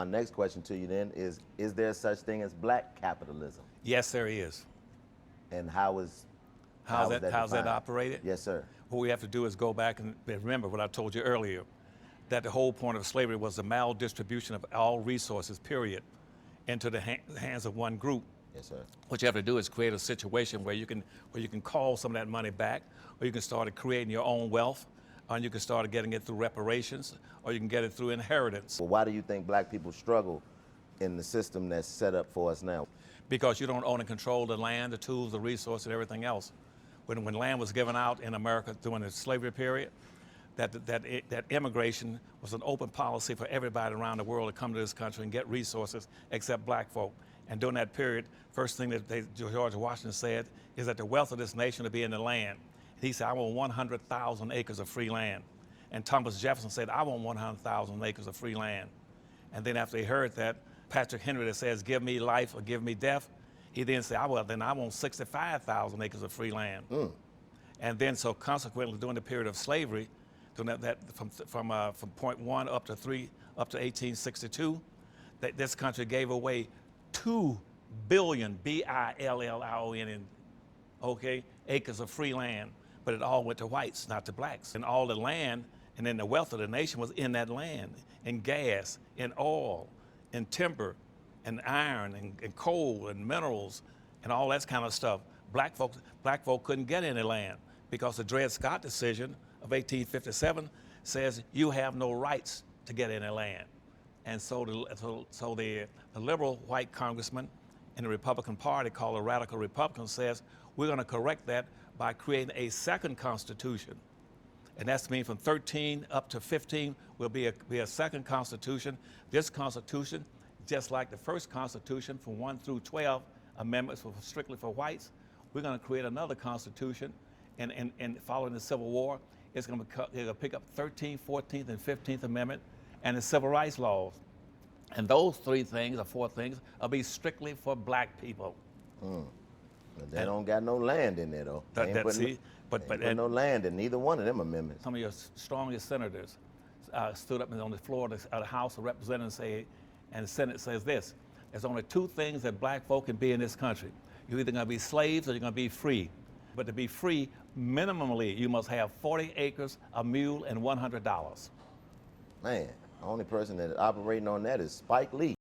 next question to you then is there such thing as black capitalism? Yes, there is. And how's that defined? operated? Yes, sir. What we have to do is go back and remember what I told you earlier, that the whole point of slavery was the maldistribution of all resources, period, into the hands of one group. Yes, sir. What you have to do is create a situation where you can call some of that money back, or you can start creating your own wealth, and you can start getting it through reparations, or you can get it through inheritance. Well, why do you think black people struggle in the system that's set up for us now? Because you don't own and control the land, the tools, the resource, and everything else. When land was given out in America during the slavery period, that immigration was an open policy for everybody around the world to come to this country and get resources except black folk. And during that period, first thing that George Washington said is that the wealth of this nation would be in the land. He said, I want 100,000 acres of free land. And Thomas Jefferson said, I want 100,000 acres of free land. And then after he heard that, Patrick Henry that says, give me life or give me death, he then said, well, then I want 65,000 acres of free land. And then so consequently, during the period of slavery, during that from point 1 up to 1862, that this country gave away 2 billion, B-I-L-L-I-O-N, okay, acres of free land, but it all went to whites, not to blacks. And all the land, and then the wealth of the nation was in that land, in gas, in oil, in timber, and iron, and coal, and minerals, and all that kind of stuff. Black folk couldn't get any land because the Dred Scott decision of 1857 says you have no rights to get any land. And so the liberal white congressman in the Republican Party, called the Radical Republican, says we're going to correct that by creating a second constitution. And that's mean from 13 up to 15 will be a second constitution. This constitution, just like the first constitution from 1 through 12 amendments were strictly for whites, we're going to create another constitution, and following the Civil War, it's going to pick up 13th, 14th, and 15th Amendment and the civil rights laws. And those 3 things or 4 things will be strictly for black people. But they don't got no land in there, though. But no land in neither one of them amendments. Some of your strongest senators stood up on the floor of the House of Representatives and the Senate says this: there's only 2 things that black folk can be in this country. You're either going to be slaves or you're going to be free. But to be free, minimally, you must have 40 acres, a mule, and $100. Man, the only person that's operating on that is Spike Lee.